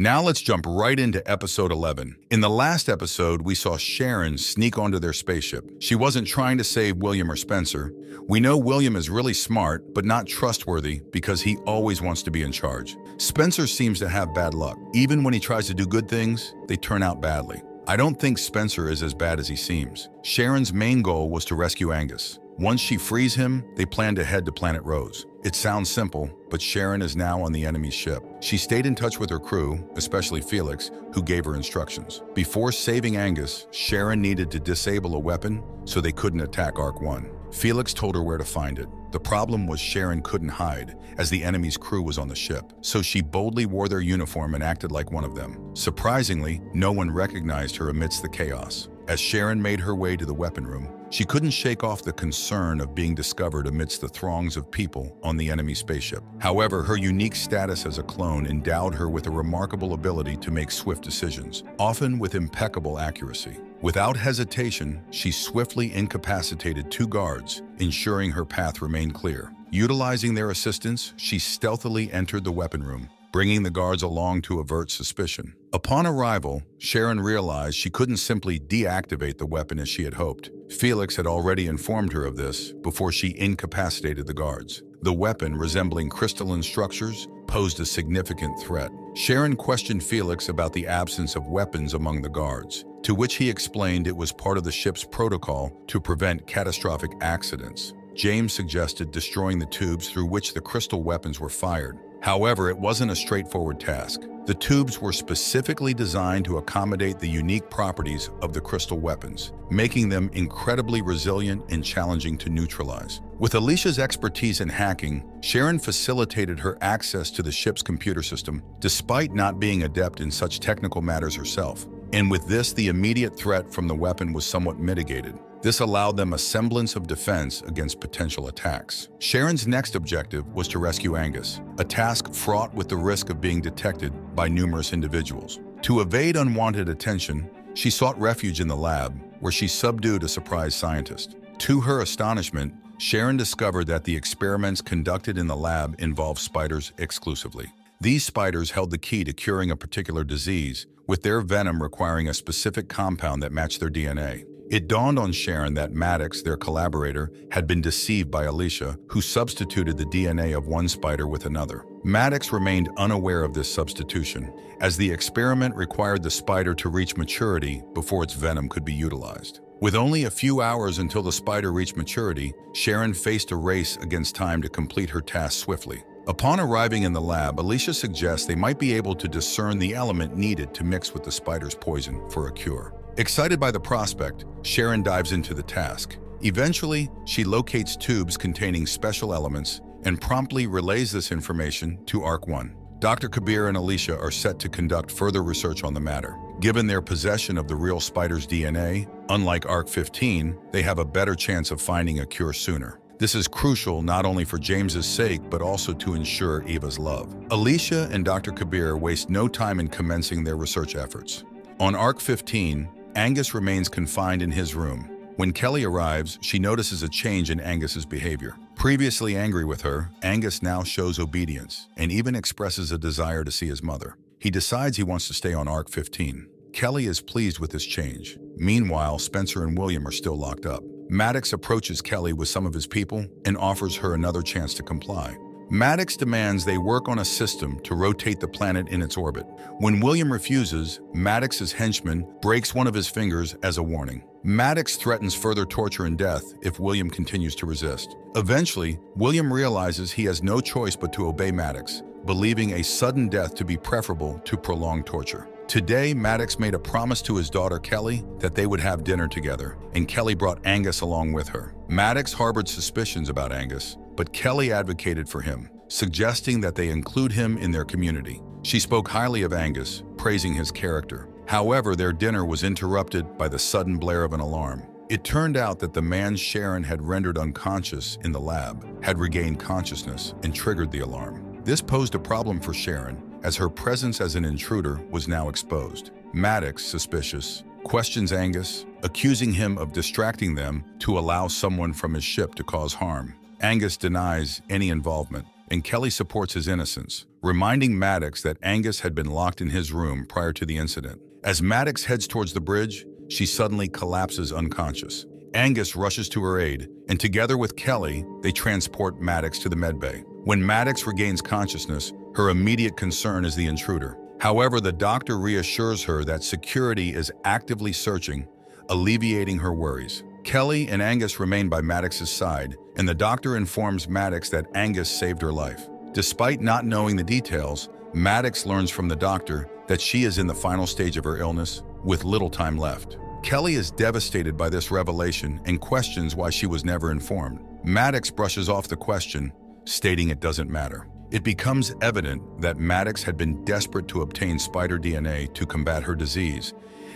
Now let's jump right into episode 11. In the last episode, we saw Sharon sneak onto their spaceship. She wasn't trying to save William or Spencer. We know William is really smart, but not trustworthy because he always wants to be in charge. Spencer seems to have bad luck. Even when he tries to do good things, they turn out badly. I don't think Spencer is as bad as he seems. Sharon's main goal was to rescue Angus. Once she frees him, they plan to head to Planet Rose. It sounds simple, but Sharon is now on the enemy's ship. She stayed in touch with her crew, especially Felix, who gave her instructions. Before saving Angus, Sharon needed to disable a weapon so they couldn't attack Ark 1. Felix told her where to find it. The problem was Sharon couldn't hide, as the enemy's crew was on the ship. So she boldly wore their uniform and acted like one of them. Surprisingly, no one recognized her amidst the chaos. As Sharon made her way to the weapon room, she couldn't shake off the concern of being discovered amidst the throngs of people on the enemy spaceship. However, her unique status as a clone endowed her with a remarkable ability to make swift decisions, often with impeccable accuracy. Without hesitation, she swiftly incapacitated 2 guards, ensuring her path remained clear. Utilizing their assistance, she stealthily entered the weapon room, bringing the guards along to avert suspicion. Upon arrival, Sharon realized she couldn't simply deactivate the weapon as she had hoped. Felix had already informed her of this before she incapacitated the guards. The weapon, resembling crystalline structures, posed a significant threat. Sharon questioned Felix about the absence of weapons among the guards, to which he explained it was part of the ship's protocol to prevent catastrophic accidents. James suggested destroying the tubes through which the crystal weapons were fired. However, it wasn't a straightforward task. The tubes were specifically designed to accommodate the unique properties of the crystal weapons, making them incredibly resilient and challenging to neutralize. With Alicia's expertise in hacking, Sharon facilitated her access to the ship's computer system, despite not being adept in such technical matters herself. And with this, the immediate threat from the weapon was somewhat mitigated. This allowed them a semblance of defense against potential attacks. Sharon's next objective was to rescue Angus, a task fraught with the risk of being detected by numerous individuals. To evade unwanted attention, she sought refuge in the lab, where she subdued a surprise scientist. To her astonishment, Sharon discovered that the experiments conducted in the lab involved spiders exclusively. These spiders held the key to curing a particular disease, with their venom requiring a specific compound that matched their DNA. It dawned on Sharon that Maddox, their collaborator, had been deceived by Alicia, who substituted the DNA of one spider with another. Maddox remained unaware of this substitution, as the experiment required the spider to reach maturity before its venom could be utilized. With only a few hours until the spider reached maturity, Sharon faced a race against time to complete her task swiftly. Upon arriving in the lab, Alicia suggests they might be able to discern the element needed to mix with the spider's poison for a cure. Excited by the prospect, Sharon dives into the task. Eventually, she locates tubes containing special elements and promptly relays this information to Ark 1. Dr. Kabir and Alicia are set to conduct further research on the matter. Given their possession of the real spider's DNA, unlike Ark 15, they have a better chance of finding a cure sooner. This is crucial not only for James's sake, but also to ensure Eva's love. Alicia and Dr. Kabir waste no time in commencing their research efforts. On Ark 15, Angus remains confined in his room. When Kelly arrives, she notices a change in Angus's behavior. Previously angry with her, Angus now shows obedience and even expresses a desire to see his mother. He decides he wants to stay on Ark 15. Kelly is pleased with this change. Meanwhile, Spencer and William are still locked up. Maddox approaches Kelly with some of his people and offers her another chance to comply. Maddox demands they work on a system to rotate the planet in its orbit. When William refuses, Maddox's henchman breaks one of his fingers as a warning. Maddox threatens further torture and death if William continues to resist. Eventually, William realizes he has no choice but to obey Maddox, believing a sudden death to be preferable to prolonged torture. Today, Maddox made a promise to his daughter Kelly that they would have dinner together, and Kelly brought Angus along with her. Maddox harbored suspicions about Angus, but Kelly advocated for him, suggesting that they include him in their community. She spoke highly of Angus, praising his character. However, their dinner was interrupted by the sudden blare of an alarm. It turned out that the man Sharon had rendered unconscious in the lab had regained consciousness and triggered the alarm. This posed a problem for Sharon, as her presence as an intruder was now exposed. Maddox, suspicious, questions Angus, accusing him of distracting them to allow someone from his ship to cause harm. Angus denies any involvement, and Kelly supports his innocence, reminding Maddox that Angus had been locked in his room prior to the incident. As Maddox heads towards the bridge, she suddenly collapses unconscious. Angus rushes to her aid, and together with Kelly, they transport Maddox to the medbay. When Maddox regains consciousness, her immediate concern is the intruder. However, the doctor reassures her that security is actively searching, alleviating her worries. Kelly and Angus remain by Maddox's side, and the doctor informs Maddox that Angus saved her life. Despite not knowing the details, Maddox learns from the doctor that she is in the final stage of her illness, with little time left. Kelly is devastated by this revelation and questions why she was never informed. Maddox brushes off the question, stating it doesn't matter. It becomes evident that Maddox had been desperate to obtain spider DNA to combat her disease,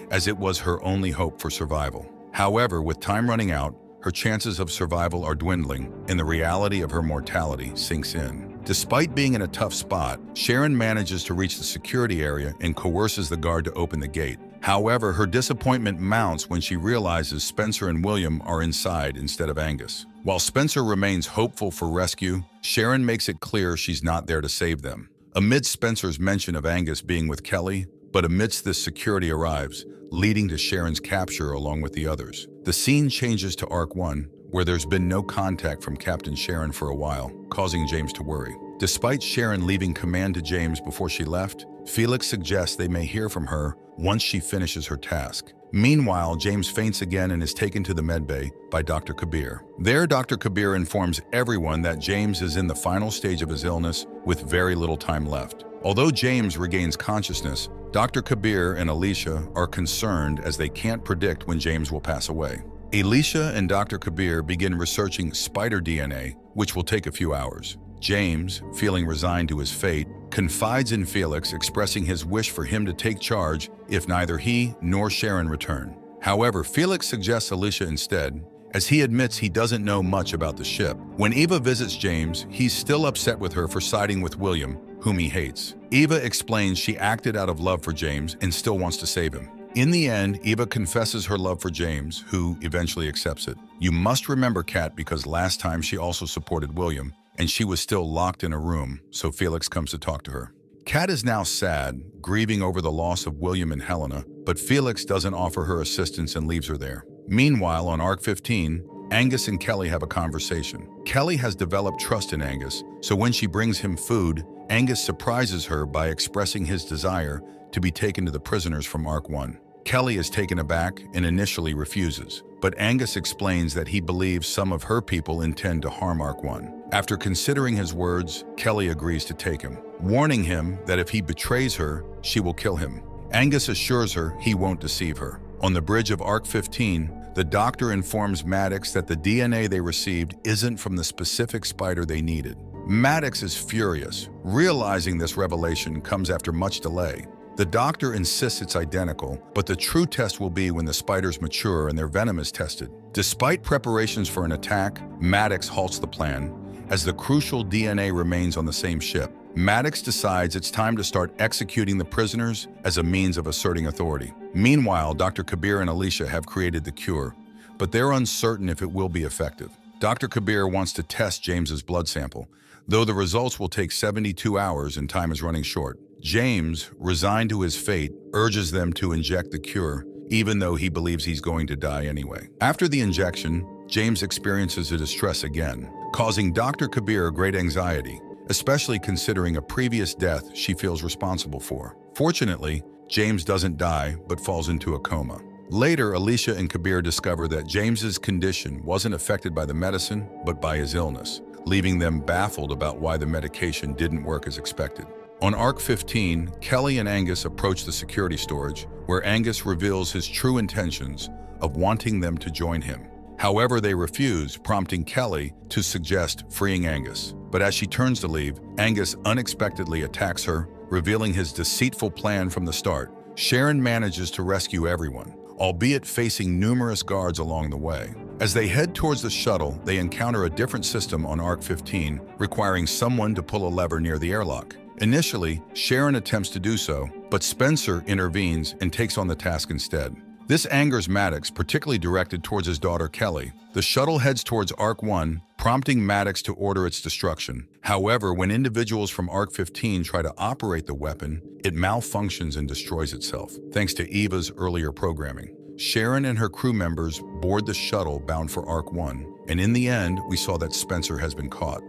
as it was her only hope for survival. However, with time running out, her chances of survival are dwindling, and the reality of her mortality sinks in. Despite being in a tough spot, Sharon manages to reach the security area and coerces the guard to open the gate. However, her disappointment mounts when she realizes Spencer and William are inside instead of Angus. While Spencer remains hopeful for rescue, Sharon makes it clear she's not there to save them. Amidst Spencer's mention of Angus being with Kelly, but amidst this security arrives, leading to Sharon's capture along with the others. The scene changes to Arc 1, where there's been no contact from Captain Sharon for a while, causing James to worry. Despite Sharon leaving command to James before she left, Felix suggests they may hear from her once she finishes her task. Meanwhile, James faints again and is taken to the medbay by Dr. Kabir. There, Dr. Kabir informs everyone that James is in the final stage of his illness with very little time left. Although James regains consciousness, Dr. Kabir and Alicia are concerned as they can't predict when James will pass away. Alicia and Dr. Kabir begin researching spider DNA, which will take a few hours. James, feeling resigned to his fate, confides in Felix, expressing his wish for him to take charge if neither he nor Sharon return. However, Felix suggests Alicia instead, as he admits he doesn't know much about the ship. When Eva visits James, he's still upset with her for siding with William, whom he hates. Eva explains she acted out of love for James and still wants to save him. In the end, Eva confesses her love for James, who eventually accepts it. You must remember Kat because last time she also supported William, and she was still locked in a room, so Felix comes to talk to her. Kat is now sad, grieving over the loss of William and Helena, but Felix doesn't offer her assistance and leaves her there. Meanwhile, on Arc 15, Angus and Kelly have a conversation. Kelly has developed trust in Angus, so when she brings him food, Angus surprises her by expressing his desire to be taken to the prisoners from Arc 1. Kelly is taken aback and initially refuses, but Angus explains that he believes some of her people intend to harm Arc 1. After considering his words, Kelly agrees to take him, warning him that if he betrays her, she will kill him. Angus assures her he won't deceive her. On the bridge of Arc 15, the doctor informs Maddox that the DNA they received isn't from the specific spider they needed. Maddox is furious, realizing this revelation comes after much delay. The doctor insists it's identical, but the true test will be when the spiders mature and their venom is tested. Despite preparations for an attack, Maddox halts the plan, as the crucial DNA remains on the same ship. Maddox decides it's time to start executing the prisoners as a means of asserting authority. Meanwhile, Dr. Kabir and Alicia have created the cure, but they're uncertain if it will be effective. Dr. Kabir wants to test James's blood sample, though the results will take 72 hours and time is running short. James, resigned to his fate, urges them to inject the cure, even though he believes he's going to die anyway. After the injection, James experiences a distress again, causing Dr. Kabir great anxiety, especially considering a previous death she feels responsible for. Fortunately, James doesn't die, but falls into a coma. Later, Alicia and Kabir discover that James's condition wasn't affected by the medicine, but by his illness, leaving them baffled about why the medication didn't work as expected. On Arc 15, Kelly and Angus approach the security storage, where Angus reveals his true intentions of wanting them to join him. However, they refuse, prompting Kelly to suggest freeing Angus. But as she turns to leave, Angus unexpectedly attacks her, revealing his deceitful plan from the start. Sharon manages to rescue everyone, albeit facing numerous guards along the way. As they head towards the shuttle, they encounter a different system on Arc 15, requiring someone to pull a lever near the airlock. Initially, Sharon attempts to do so, but Spencer intervenes and takes on the task instead. This angers Maddox, particularly directed towards his daughter Kelly. The shuttle heads towards Arc 1, prompting Maddox to order its destruction. However, when individuals from Arc 15 try to operate the weapon, it malfunctions and destroys itself, thanks to Eva's earlier programming. Sharon and her crew members board the shuttle bound for Arc 1, and in the end, we saw that Spencer has been caught.